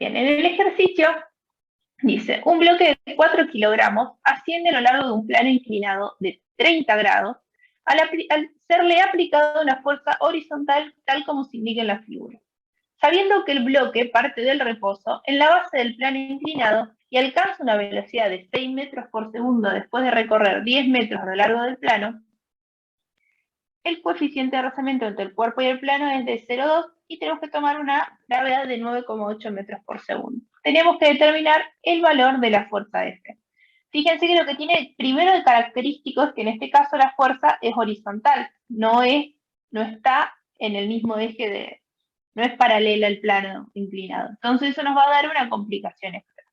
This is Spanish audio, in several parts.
Bien, en el ejercicio dice, un bloque de 4 kilogramos asciende a lo largo de un plano inclinado de 30 grados al serle aplicada una fuerza horizontal tal como se indica en la figura. Sabiendo que el bloque parte del reposo en la base del plano inclinado y alcanza una velocidad de 6 metros por segundo después de recorrer 10 metros a lo largo del plano, el coeficiente de rozamiento entre el cuerpo y el plano es de 0,2 y tenemos que tomar una gravedad de 9,8 metros por segundo. Tenemos que determinar el valor de la fuerza F. Fíjense que lo que tiene primero de característico es que en este caso la fuerza es horizontal, no está en el mismo eje no es paralela al plano inclinado. Entonces eso nos va a dar una complicación extra.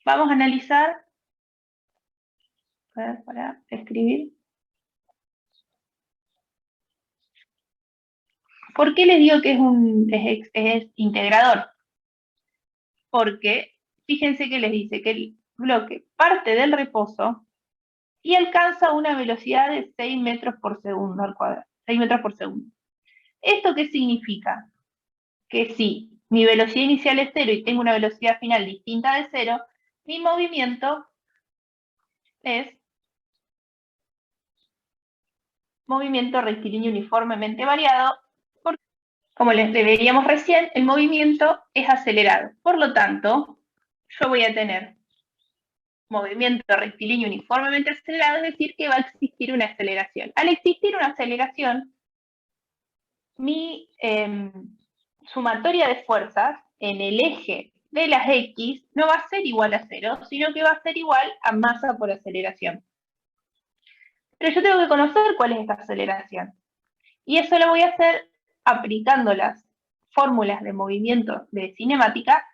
Vamos a analizar, para escribir. ¿Por qué les digo que es integrador? Porque fíjense que les dice que el bloque parte del reposo y alcanza una velocidad de 6 metros por segundo al cuadrado. 6 metros por segundo. ¿Esto qué significa? Que si mi velocidad inicial es 0 y tengo una velocidad final distinta de 0, mi movimiento es movimiento rectilíneo uniformemente variado, porque, como les veíamos recién, el movimiento es acelerado. Por lo tanto, yo voy a tener movimiento rectilíneo uniformemente acelerado, es decir, que va a existir una aceleración. Al existir una aceleración, mi sumatoria de fuerzas en el eje de las X no va a ser igual a 0, sino que va a ser igual a masa por aceleración. Pero yo tengo que conocer cuál es esta aceleración. Y eso lo voy a hacer aplicando las fórmulas de movimiento de cinemática.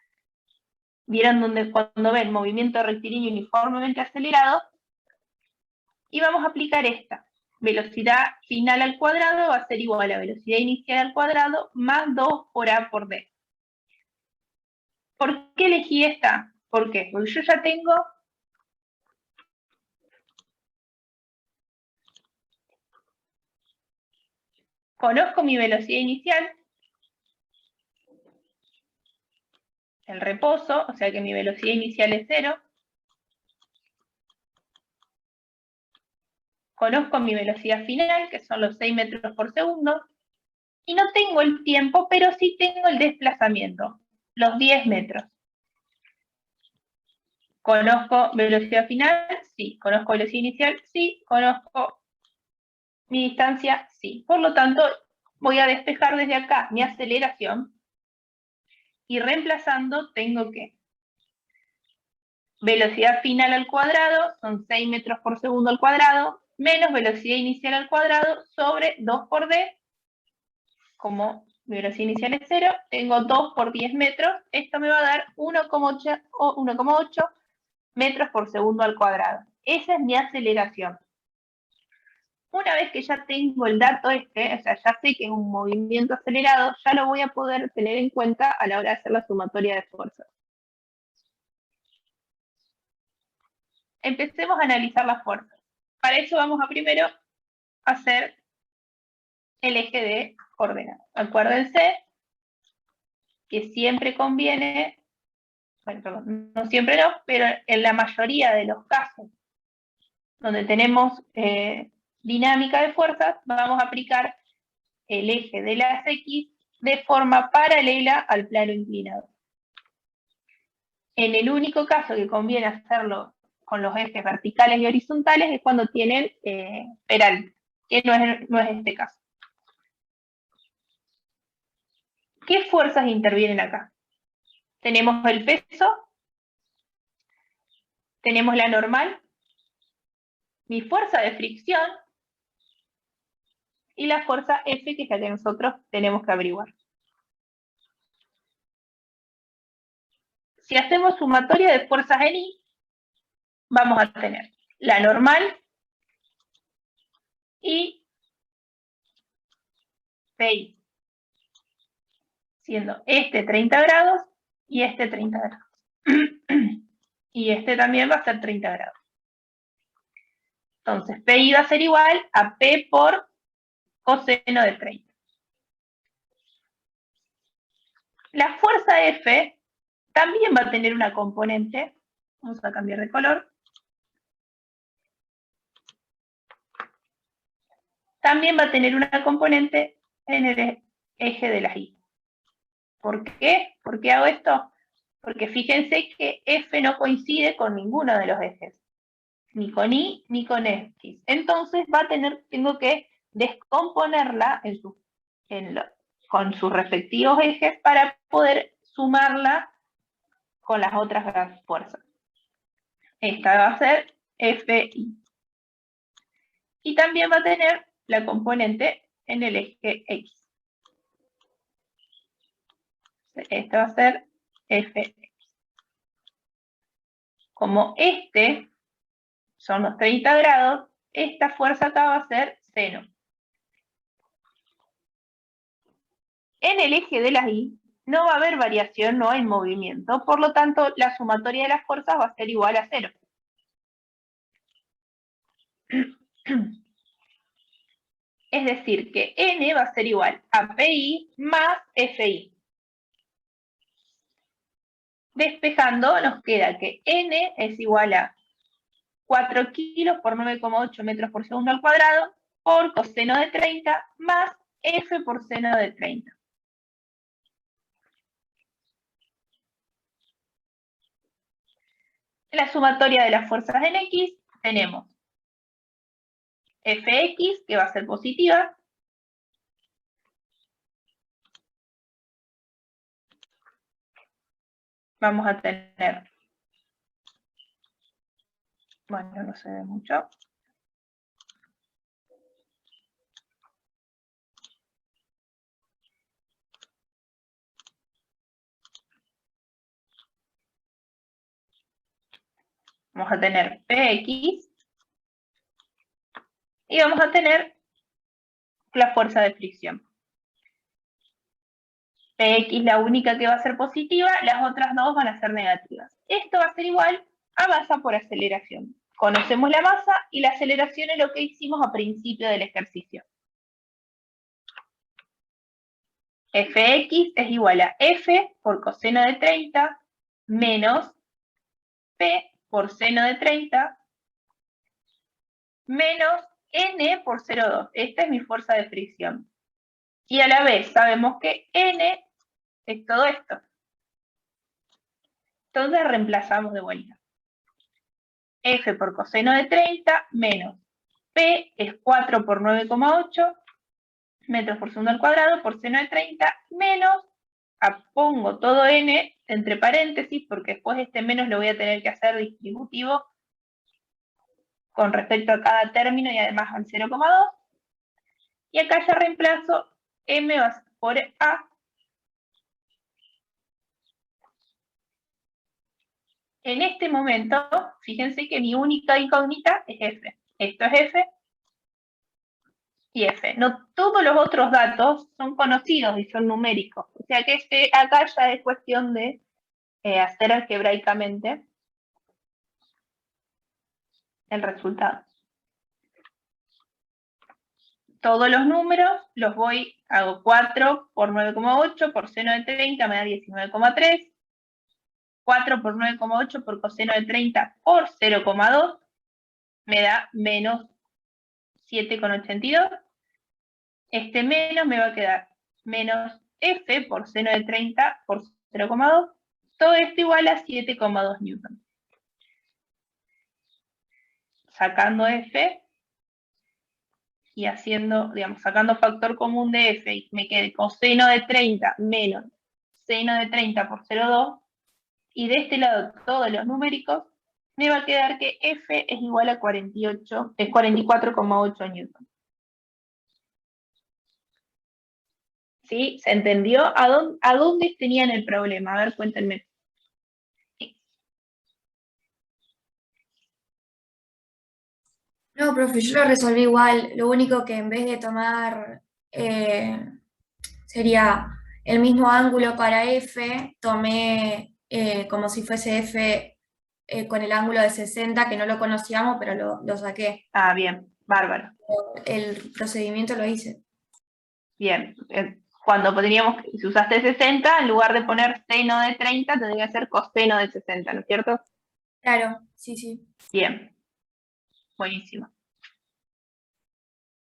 Vieron cuando ven movimiento rectilíneo uniformemente acelerado, y vamos a aplicar esta. Velocidad final al cuadrado va a ser igual a velocidad inicial al cuadrado más 2 por A por D. ¿Por qué elegí esta? ¿Por qué? Porque yo ya conozco mi velocidad inicial, el reposo, o sea que mi velocidad inicial es 0. Conozco mi velocidad final, que son los 6 metros por segundo, y no tengo el tiempo, pero sí tengo el desplazamiento, los 10 metros. ¿Conozco velocidad final? Sí. ¿Conozco velocidad inicial? Sí. ¿Conozco mi distancia? Sí. Por lo tanto, voy a despejar desde acá mi aceleración, y reemplazando tengo que velocidad final al cuadrado son 6 metros por segundo al cuadrado, menos velocidad inicial al cuadrado sobre 2 por D. Como mi velocidad inicial es 0, tengo 2 por 10 metros, esto me va a dar 1,8 metros por segundo al cuadrado. Esa es mi aceleración. Una vez que ya tengo el dato o sea, ya sé que es un movimiento acelerado, ya lo voy a poder tener en cuenta a la hora de hacer la sumatoria de fuerzas. Empecemos a analizar las fuerzas. Para eso vamos a primero hacer el eje de coordenadas. Acuérdense que siempre conviene, bueno, perdón, no siempre no, pero en la mayoría de los casos donde tenemos dinámica de fuerzas, vamos a aplicar el eje de las X de forma paralela al plano inclinado. En el único caso que conviene hacerlo con los ejes verticales y horizontales es cuando tienen peralte, que no es este caso. ¿Qué fuerzas intervienen acá? Tenemos el peso, tenemos la normal, mi fuerza de fricción y la fuerza F, que es la que nosotros tenemos que averiguar. Si hacemos sumatoria de fuerzas en I, vamos a tener la normal y PI, siendo este 30 grados y este 30 grados. Y este también va a ser 30 grados. Entonces, PI va a ser igual a P por coseno de 30. La fuerza F también va a tener una componente, vamos a cambiar de color, también va a tener una componente en el eje de las Y. ¿Por qué? ¿Por qué hago esto? Porque fíjense que F no coincide con ninguno de los ejes, ni con Y ni con X. Entonces tengo que descomponerla con sus respectivos ejes para poder sumarla con las otras fuerzas. Esta va a ser FI. Y también va a tener la componente en el eje X. Esta va a ser Fx. Como este son los 30 grados, esta fuerza acá va a ser seno. En el eje de las Y no va a haber variación, no hay movimiento, por lo tanto la sumatoria de las fuerzas va a ser igual a 0. Es decir, que N va a ser igual a PI más FI. Despejando, nos queda que N es igual a 4 kilos por 9,8 metros por segundo al cuadrado por coseno de 30 más F por seno de 30. En la sumatoria de las fuerzas en X tenemos Fx, que va a ser positiva, vamos a tener, bueno, no se ve mucho, vamos a tener Px y vamos a tener la fuerza de fricción. Px la única que va a ser positiva, las otras dos van a ser negativas. Esto va a ser igual a masa por aceleración. Conocemos la masa y la aceleración es lo que hicimos a principio del ejercicio. Fx es igual a F por coseno de 30 menos P por seno de 30 menos N por 0,2. Esta es mi fuerza de fricción. Y a la vez sabemos que N es todo esto. Entonces reemplazamos de vuelta. F por coseno de 30 menos P es 4 por 9,8 metros por segundo al cuadrado por seno de 30 menos, pongo todo N entre paréntesis porque después este menos lo voy a tener que hacer distributivo con respecto a cada término y además al 0,2. Y acá ya reemplazo M por A. En este momento, fíjense que mi única incógnita es F. Esto es F y F. No todos los otros datos son conocidos y son numéricos. O sea que acá ya es cuestión de hacer algebraicamente el resultado. Todos los números los hago 4 por 9,8 por seno de 30 me da 19,3. 4 por 9,8 por coseno de 30 por 0,2 me da menos 7,82. Este menos me va a quedar menos F por seno de 30 por 0,2. Todo esto igual a 7,2 newton. Sacando F y haciendo, digamos, sacando factor común de F, y me quede coseno de 30 menos seno de 30 por 0,2, y de este lado todos los numéricos, me va a quedar que F es igual a 44,8 newton. ¿Sí? ¿Se entendió? ¿A dónde tenían el problema? A ver, cuéntenme. No, profe, yo lo resolví igual. Lo único que en vez de tomar sería el mismo ángulo para F, tomé como si fuese F con el ángulo de 60, que no lo conocíamos, pero lo saqué. Ah, bien, bárbaro. El procedimiento lo hice. Bien, Cuando podríamos, si usaste 60, en lugar de poner seno de 30, tendría que ser coseno de 60, ¿no es cierto? Claro, sí, sí. Bien, buenísimo.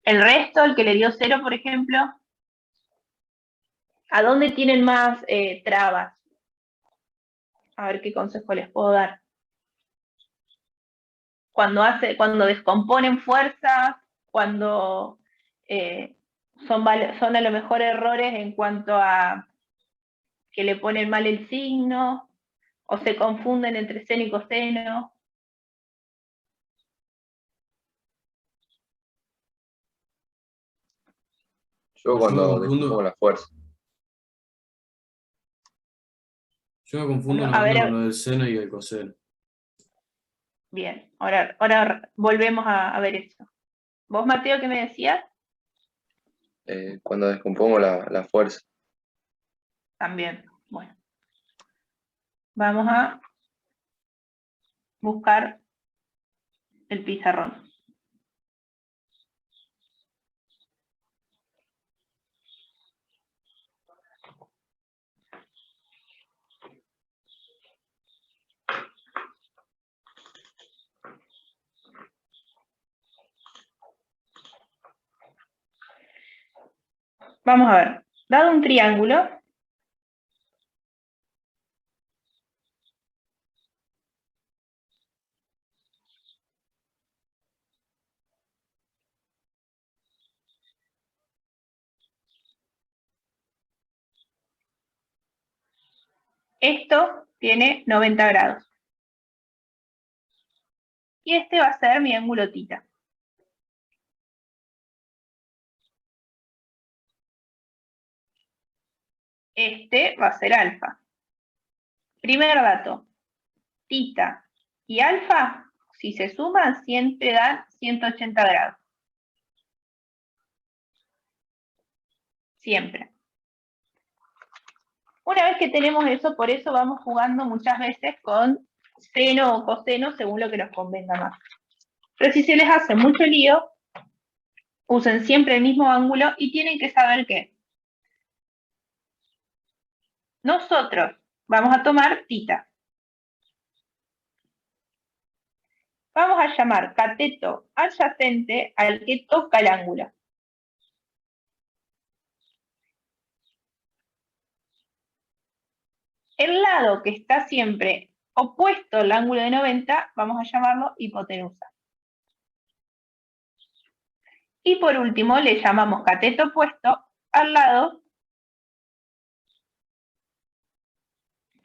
El resto, el que le dio 0, por ejemplo, ¿a dónde tienen más trabas? A ver qué consejo les puedo dar. Cuando descomponen fuerzas, cuando eh, son a lo mejor errores en cuanto a que le ponen mal el signo, o se confunden entre seno y coseno. Yo Yo me cuando descompongo confundo, la fuerza. yo me confundo A nomás con ver, lo del seno y el coseno. bien, ahora volvemos a ver eso. ¿Vos, Mateo, qué me decías? Cuando descompongo la fuerza. También. Bueno, vamos a buscar el pizarrón. Vamos a ver. Dado un triángulo, esto tiene 90 grados. Y este va a ser mi ángulo tita. Este va a ser alfa. Primer dato, tita y alfa, si se suman, siempre dan 180 grados. Siempre. Una vez que tenemos eso, por eso vamos jugando muchas veces con seno o coseno, según lo que nos convenga más. Pero si se les hace mucho lío, usen siempre el mismo ángulo y tienen que saber que nosotros vamos a tomar tita. Vamos a llamar cateto adyacente al que toca el ángulo. El lado que está siempre opuesto al ángulo de 90, vamos a llamarlo hipotenusa. Y por último, le llamamos cateto opuesto al lado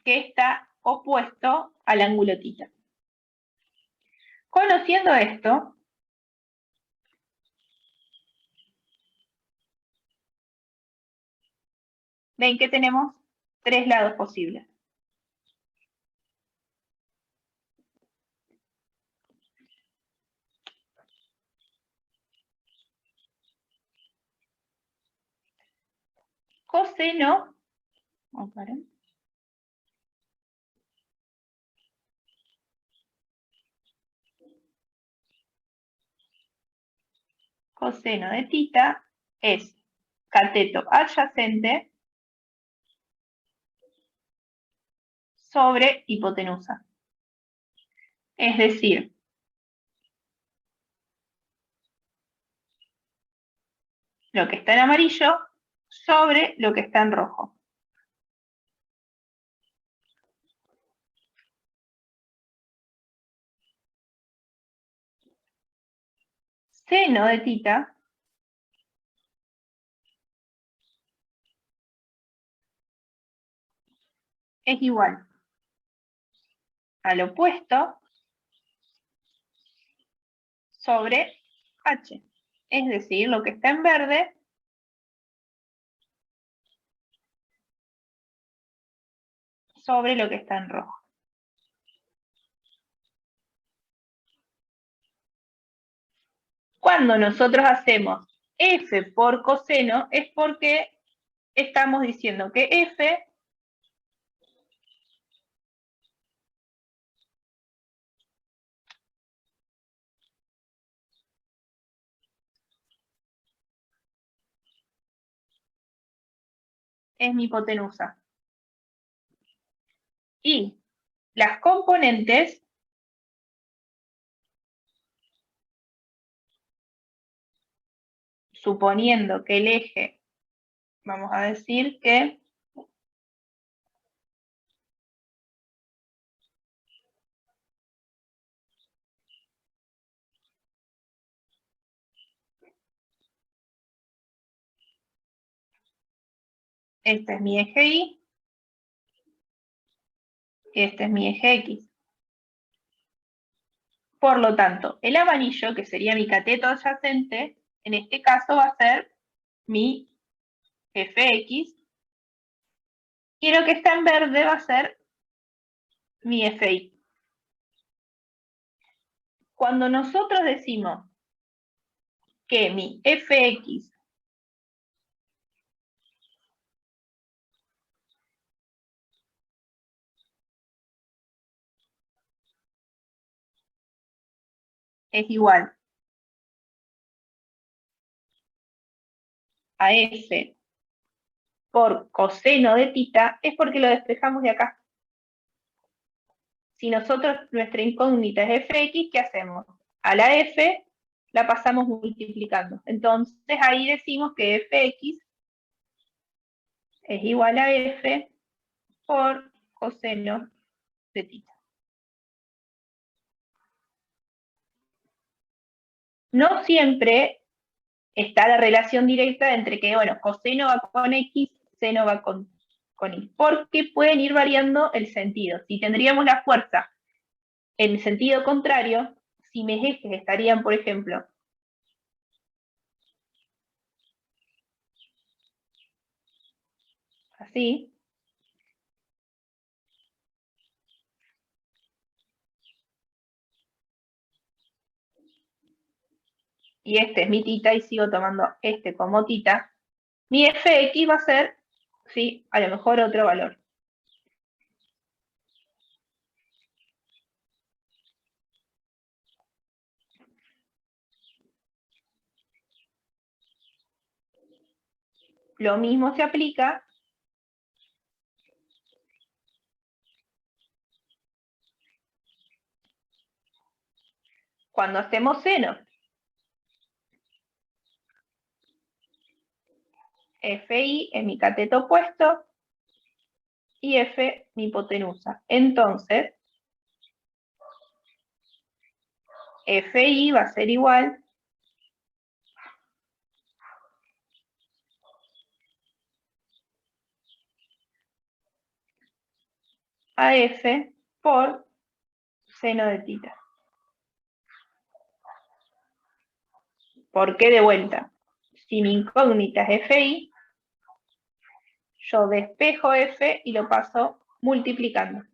que está opuesto al ángulo tita. Conociendo esto, ven que tenemos 3 lados posibles. Coseno, coseno de tita es cateto adyacente sobre hipotenusa. Es decir, lo que está en amarillo sobre lo que está en rojo. Seno de tita es igual al opuesto sobre H. Es decir, lo que está en verde sobre lo que está en rojo. Cuando nosotros hacemos F por coseno es porque estamos diciendo que F es mi hipotenusa. Y las componentes suponiendo que el eje, vamos a decir que este es mi eje Y, y este es mi eje X. Por lo tanto, el amarillo, que sería mi cateto adyacente, en este caso va a ser mi fx, y lo que está en verde va a ser mi fi. Cuando nosotros decimos que mi fx es igual a f por coseno de tita, es porque lo despejamos de acá. Si nosotros, nuestra incógnita es fx, ¿qué hacemos? A la f la pasamos multiplicando. Entonces ahí decimos que fx es igual a f por coseno de tita. No siempre está la relación directa entre que, bueno, coseno va con x, seno va con y, porque pueden ir variando el sentido. Si tendríamos la fuerza en sentido contrario, si mis ejes estarían, por ejemplo, así, y este es mi tita y sigo tomando este como tita, mi fx va a ser, sí, a lo mejor otro valor. Lo mismo se aplica cuando hacemos seno. Fi es mi cateto opuesto y F mi hipotenusa. Entonces, Fi va a ser igual a F por seno de tita. ¿Por qué de vuelta? Si mi incógnita es Fi, yo despejo F y lo paso multiplicando.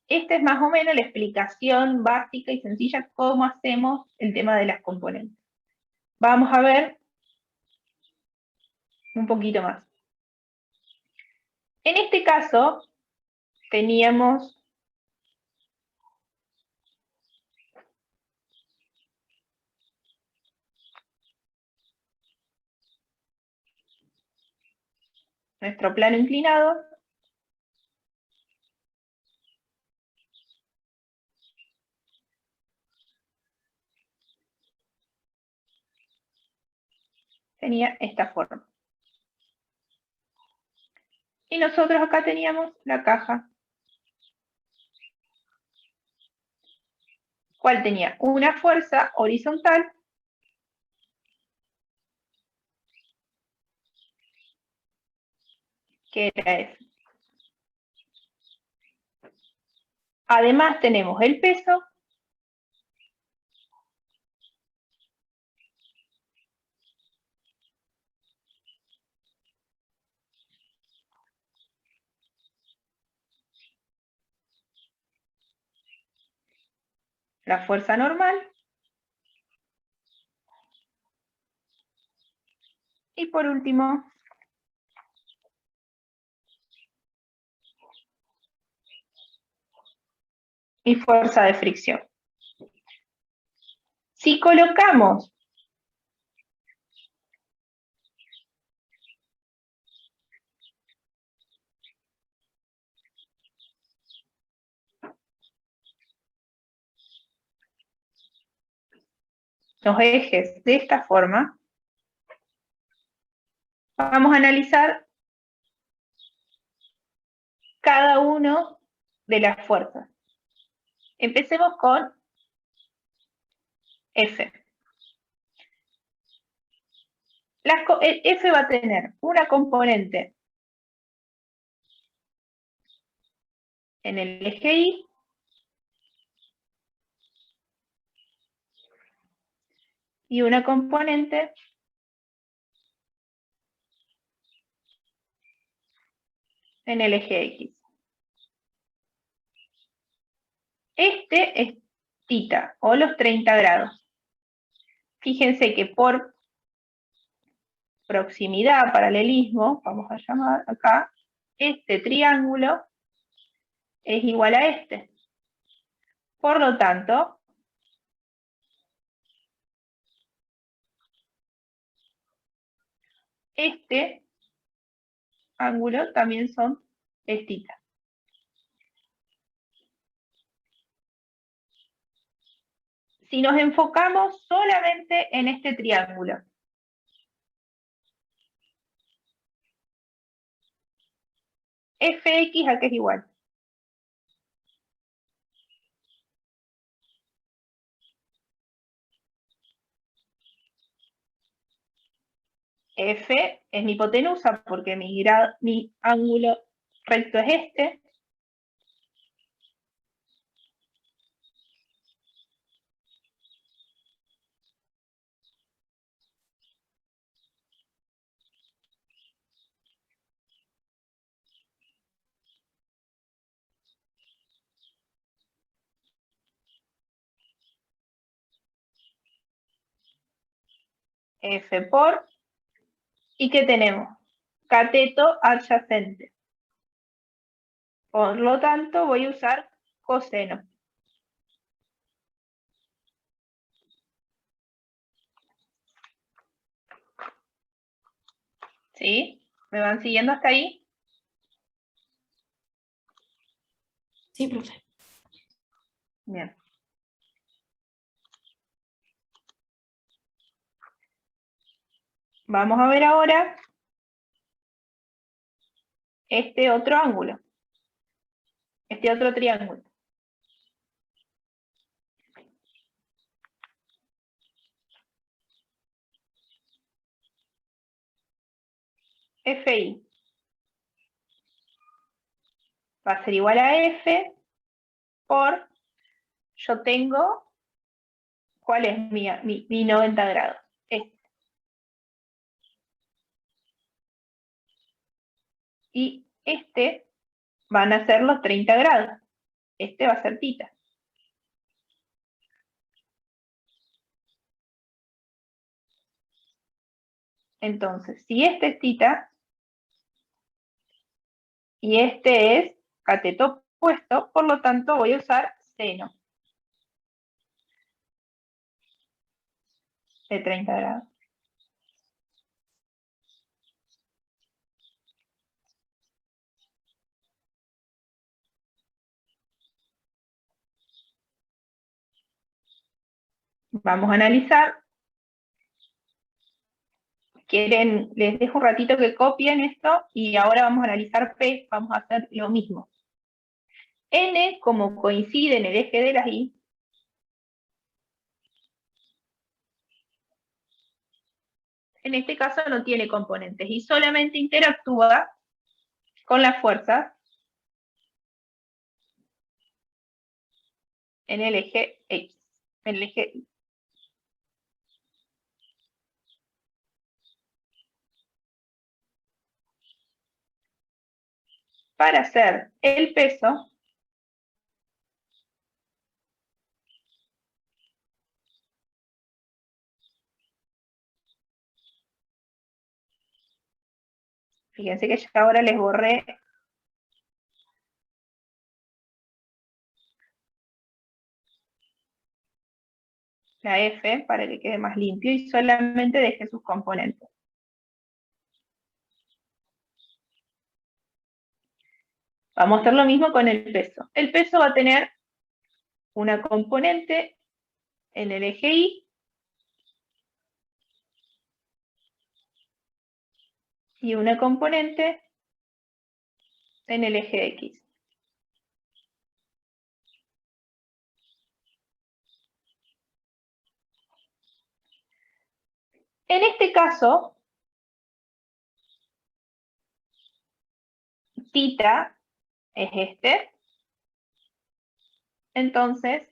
Esta es más o menos la explicación básica y sencilla cómo hacemos el tema de las componentes. Vamos a ver un poquito más. En este caso, teníamos nuestro plano inclinado, tenía esta forma. Y nosotros acá teníamos la caja, cual tenía una fuerza horizontal que era F. Además tenemos el peso la fuerza normal. Y por último, mi fuerza de fricción. Si colocamos los ejes de esta forma, vamos a analizar cada uno de las fuerzas. Empecemos con F. El F va a tener una componente en el eje Y y una componente en el eje X. Este es θ, o los 30 grados. Fíjense que por proximidad, paralelismo, vamos a llamar acá, este triángulo es igual a este. Por lo tanto, este ángulo también es θ. Si nos enfocamos solamente en este triángulo, Fx a qué es igual. F es mi hipotenusa porque mi ángulo recto es este. F por, ¿y qué tenemos? Cateto adyacente. Por lo tanto, voy a usar coseno. ¿Sí? ¿Me van siguiendo hasta ahí? Sí, profe. Bien. Vamos a ver ahora este otro ángulo, este otro triángulo. FI va a ser igual a F por, yo tengo, ¿cuál es mi 90 grados? Este. Y este van a ser los 30 grados. Este va a ser θ. Entonces, si este es θ y este es cateto opuesto, por lo tanto voy a usar seno de 30 grados. Vamos a analizar. Quieren, les dejo un ratito que copien esto y ahora vamos a analizar P, vamos a hacer lo mismo. N, como coincide en el eje de las Y, en este caso no tiene componentes y solamente interactúa con las fuerzas en el eje X, en el eje Y. Para hacer el peso, Fíjense que ya ahora les borré la F para que quede más limpio y solamente dejé sus componentes. Vamos a hacer lo mismo con el peso. El peso va a tener una componente en el eje Y y una componente en el eje X. En este caso, θ es este. Entonces,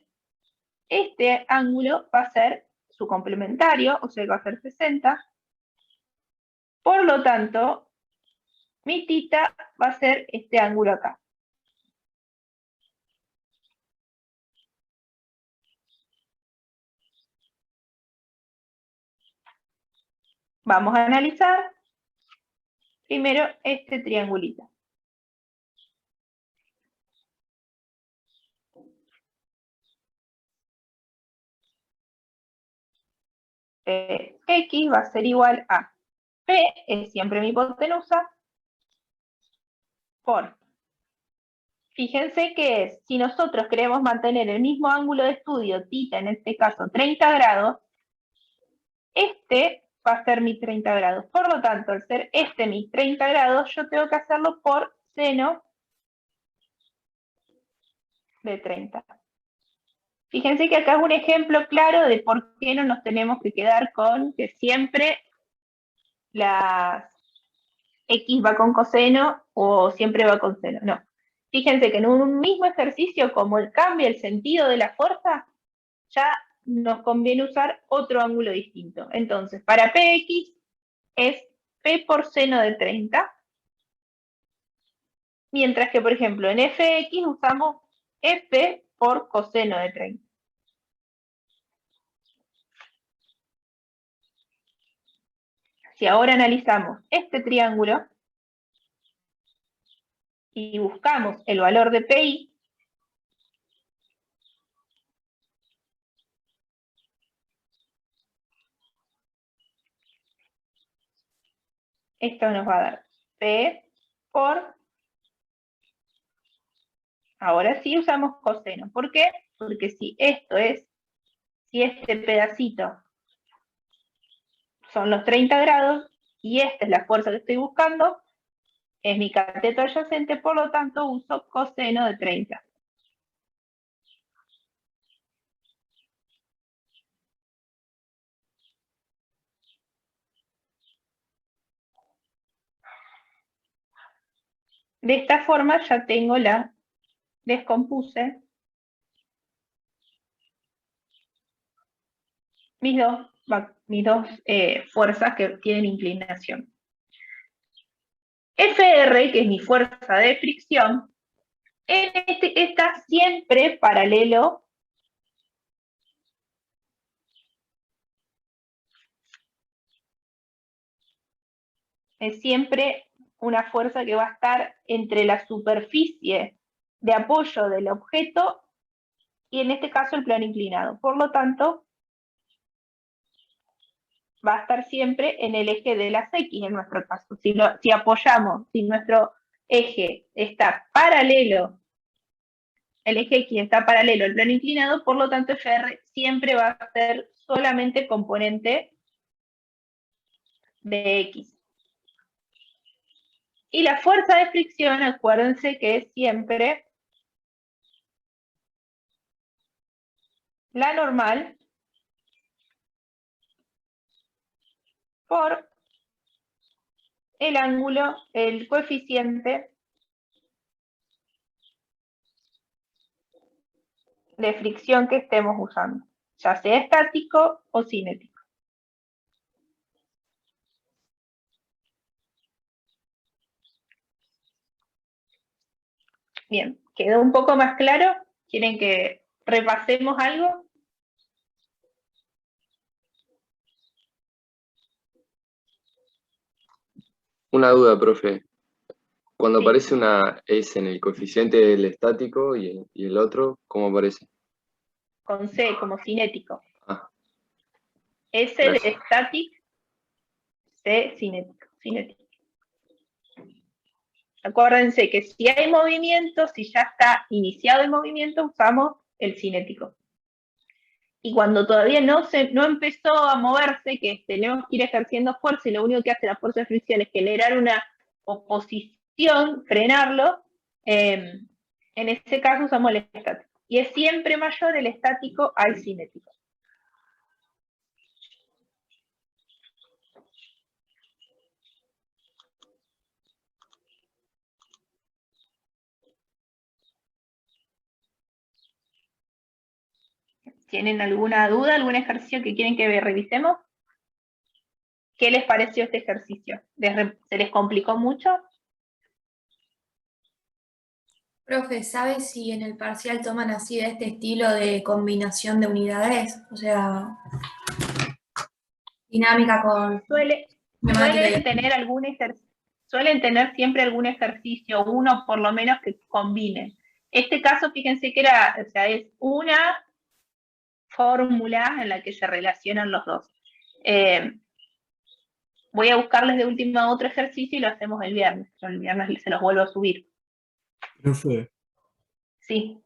este ángulo va a ser su complementario, o sea, va a ser 60. Por lo tanto, mi θ va a ser este ángulo acá. Vamos a analizar primero este triangulito. X va a ser igual a P, es siempre mi hipotenusa, por. Fíjense que si nosotros queremos mantener el mismo ángulo de estudio, θ, en este caso 30 grados, este va a ser mi 30 grados. Por lo tanto, al ser este mi 30 grados, yo tengo que hacerlo por seno de 30. Fíjense que acá es un ejemplo claro de por qué no nos tenemos que quedar con que siempre la X va con coseno o siempre va con seno. No. Fíjense que en un mismo ejercicio, como cambia el sentido de la fuerza, ya nos conviene usar otro ángulo distinto. Entonces, para PX es P por seno de 30, mientras que, por ejemplo, en FX usamos F por coseno de 30. Si ahora analizamos este triángulo y buscamos el valor de PI, esto nos va a dar P por, ahora sí usamos coseno. ¿Por qué? Porque si este pedacito son los 30 grados y esta es la fuerza que estoy buscando, es mi cateto adyacente, por lo tanto uso coseno de 30. De esta forma ya tengo descompuse mis dos fuerzas que tienen inclinación. Fr, que es mi fuerza de fricción, está siempre paralelo es siempre una fuerza que va a estar entre la superficie de apoyo del objeto y en este caso el plano inclinado. Por lo tanto, va a estar siempre en el eje de las X en nuestro caso. Si apoyamos, si nuestro eje está paralelo, el eje X está paralelo al plano inclinado, por lo tanto Fr siempre va a ser solamente componente de X. Y la fuerza de fricción, acuérdense que es siempre la normal por el ángulo, el coeficiente de fricción que estemos usando, ya sea estático o cinético. Bien, ¿quedó un poco más claro? ¿Quieren que repasemos algo? Una duda, profe. Cuando Sí. aparece una S en el coeficiente del estático y el otro, ¿cómo aparece? Con C como cinético. Ah, S de gracias. static, C cinético. Cinético. Acuérdense que si hay movimiento, si ya está iniciado el movimiento, usamos el cinético. Y cuando todavía no empezó a moverse, que tenemos que ir ejerciendo fuerza y lo único que hace la fuerza de fricción es generar una oposición, frenarlo, en ese caso usamos el estático. Y es siempre mayor el estático al cinético. ¿Tienen alguna duda, algún ejercicio que quieren que revisemos? ¿Qué les pareció este ejercicio? ¿Se les complicó mucho? Profe, ¿sabe si en el parcial toman así de este estilo de combinación de unidades? O sea, dinámica con cinemática Suelen y... tener suelen tener siempre algún ejercicio, uno por lo menos que combinen. Este caso, fíjense que era, o sea, es una fórmula en la que se relacionan los dos. Voy a buscarles de última otro ejercicio y lo hacemos el viernes. Yo el viernes se los vuelvo a subir. Profe, Sí,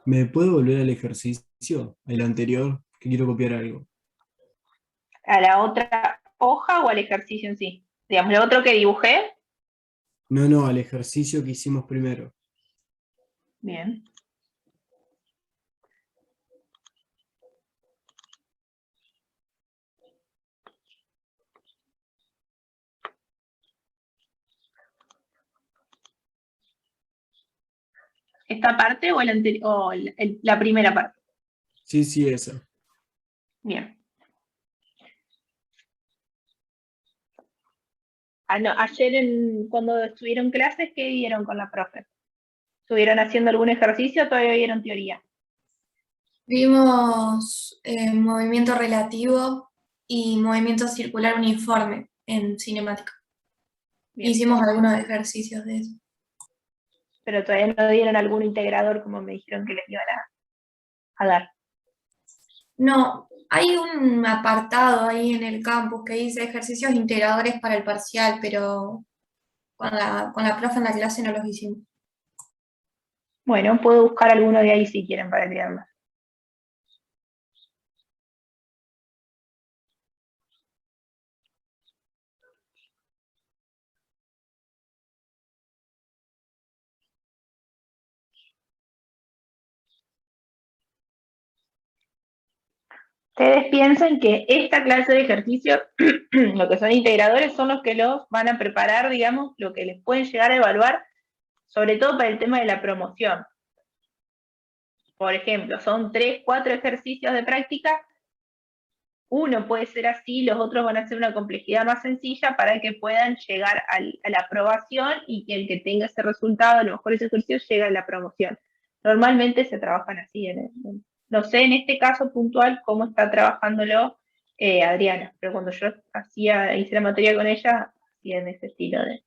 ¿me puedo volver al ejercicio? El anterior, que quiero copiar algo. a la otra hoja o al ejercicio en sí. Digamos, lo otro que dibujé. No, no, al ejercicio que hicimos primero. Bien. ¿Esta parte o, la primera parte? Sí, sí, esa. Bien. Ayer cuando estuvieron clases, ¿qué vieron con la profe? ¿Estuvieron haciendo algún ejercicio o todavía vieron teoría? Vimos movimiento relativo y movimiento circular uniforme en cinemática. Bien. Hicimos algunos ejercicios de eso. Pero todavía no dieron algún integrador como me dijeron que les iban a dar. No, hay un apartado ahí en el campus que dice ejercicios integradores para el parcial, pero con la profe en la clase no los hicimos. Bueno, puedo buscar alguno de ahí si quieren para el viernes. Ustedes piensen que esta clase de ejercicios, lo que son integradores, son los que los van a preparar, digamos, lo que les pueden llegar a evaluar, sobre todo para el tema de la promoción. Por ejemplo, son 3, 4 ejercicios de práctica. Uno puede ser así, los otros van a ser una complejidad más sencilla para que puedan llegar a la aprobación y que el que tenga ese resultado, a lo mejor ese ejercicio, llegue a la promoción. Normalmente se trabajan así. No sé en este caso puntual cómo está trabajándolo Adriana, pero cuando yo hice la materia con ella, hacía en ese estilo de...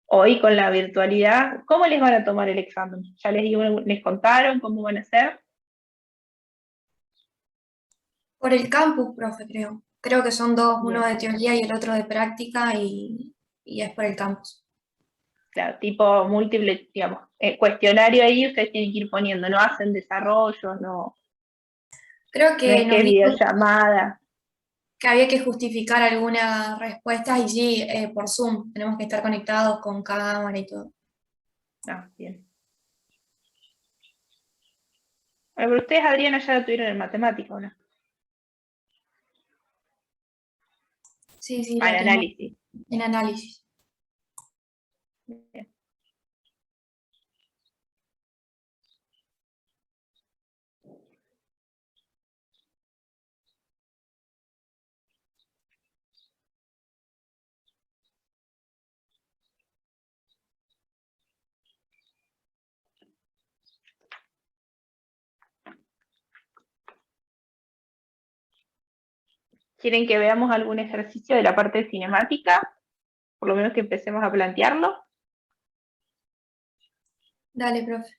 Hoy con la virtualidad, ¿cómo les van a tomar el examen? ¿Ya les contaron cómo van a hacer? Por el campus, profe, creo. Creo que son dos, uno Bien. de teoría y el otro de práctica, y es por el campus. Claro, tipo múltiple, digamos, cuestionario ahí ustedes tienen que ir poniendo, no hacen desarrollo, no Creo que es nos que dijo videollamada. que había que justificar algunas respuestas y sí, por Zoom. Tenemos que estar conectados con cámara y todo. Ah, bien. Bueno, pero ustedes, Adriana, ya lo tuvieron en matemática, ¿no? Sí, sí, Al lo tengo análisis. en análisis. Bien. ¿Quieren que veamos algún ejercicio de la parte de cinemática? por lo menos que empecemos a plantearlo. Dale, profe.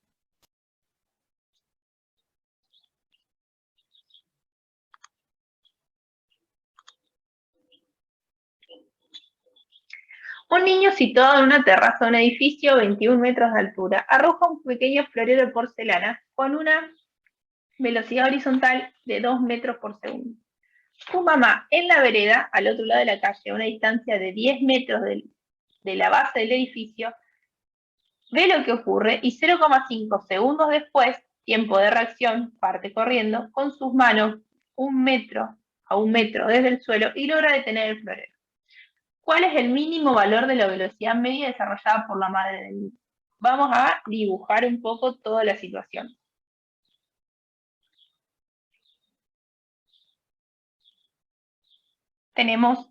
Un niño situado en una terraza de un edificio 21 metros de altura arroja un pequeño florero de porcelana con una velocidad horizontal de 2 metros por segundo. Su mamá en la vereda, al otro lado de la calle, a una distancia de 10 metros de la base del edificio, ve lo que ocurre y 0,5 segundos después, tiempo de reacción, parte corriendo con sus manos a un metro desde el suelo y logra detener el florero. ¿Cuál es el mínimo valor de la velocidad media desarrollada por la madre del niño? Vamos a dibujar un poco toda la situación. Tenemos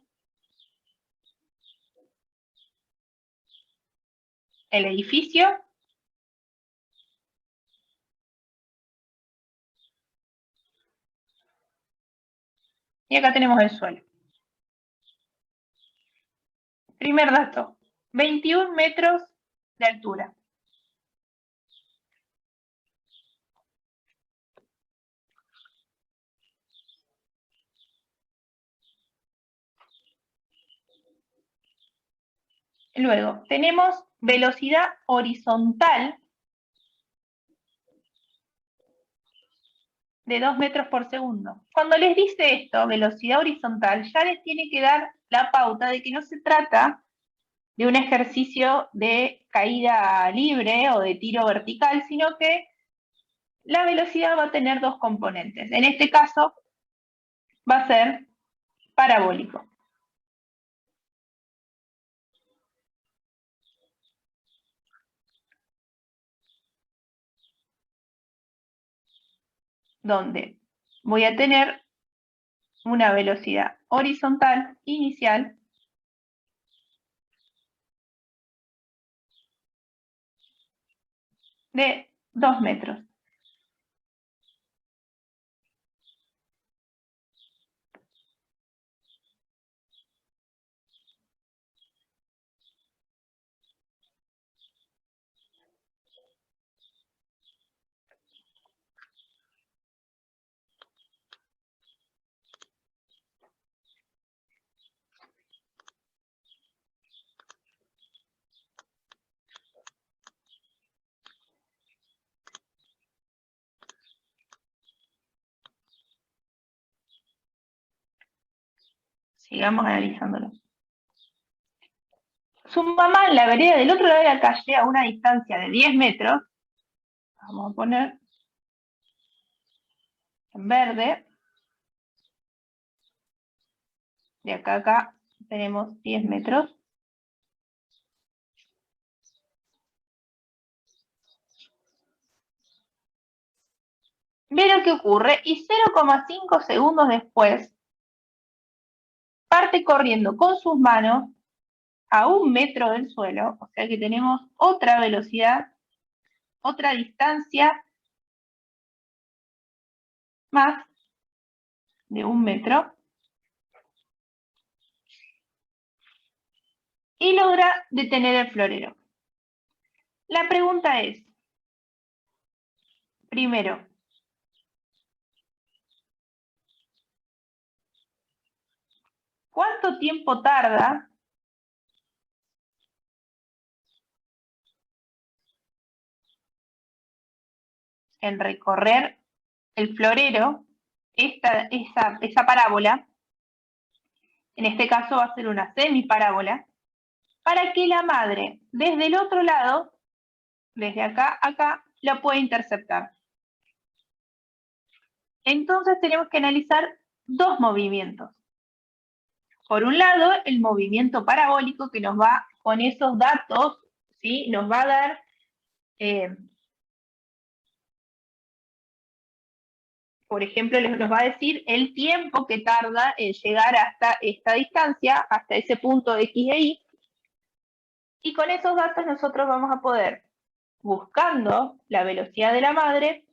el edificio, y acá tenemos el suelo. Primer dato, 21 metros de altura. Luego, tenemos velocidad horizontal de 2 metros por segundo. Cuando les dice esto, velocidad horizontal, ya les tiene que dar la pauta de que no se trata de un ejercicio de caída libre o de tiro vertical, sino que la velocidad va a tener dos componentes. En este caso, va a ser parabólico. Donde voy a tener una velocidad horizontal inicial de 2 metros. Sigamos analizándolo. Su mamá en la vereda del otro lado de la calle, a una distancia de 10 metros, vamos a poner en verde, de acá a acá tenemos 10 metros. Ve lo que ocurre y 0,5 segundos después parte corriendo con sus manos a 1 metro del suelo, o sea que tenemos otra velocidad, otra distancia más de 1 metro, y logra detener el florero. La pregunta es, primero, ¿cuánto tiempo tarda en recorrer el florero esa parábola? En este caso va a ser una semiparábola, para que la madre, desde el otro lado, desde acá a acá, la pueda interceptar. Entonces tenemos que analizar dos movimientos. Por un lado, el movimiento parabólico que nos va, con esos datos, ¿sí? Nos va a dar por ejemplo, nos va a decir el tiempo que tarda en llegar hasta esta distancia, hasta ese punto de X e Y, y con esos datos nosotros vamos a poder, buscando la velocidad de la madre,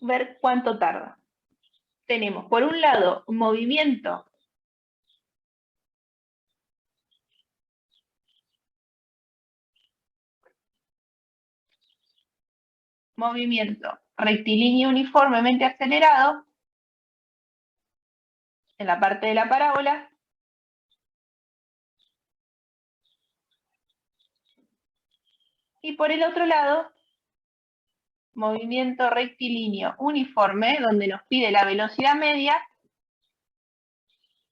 ver cuánto tarda. Tenemos, por un lado, un movimiento movimiento rectilíneo uniformemente acelerado en la parte de la parábola. Y por el otro lado, movimiento rectilíneo uniforme, donde nos pide la velocidad media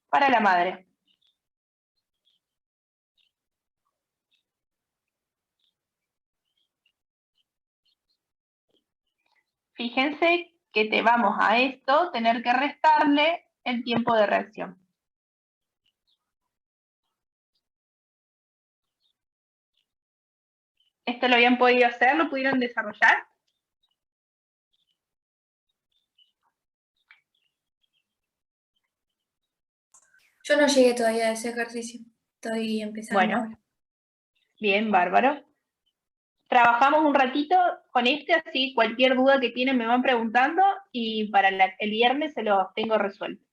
para la madre. Fíjense que te vamos a esto tener que restarle el tiempo de reacción. ¿Esto lo habían podido hacer? ¿Lo pudieron desarrollar? Yo no llegué todavía a ese ejercicio. Estoy empezando Bueno, ahora. bien, bárbaro. Trabajamos un ratito con así cualquier duda que tienen me van preguntando y para el viernes se los tengo resuelto.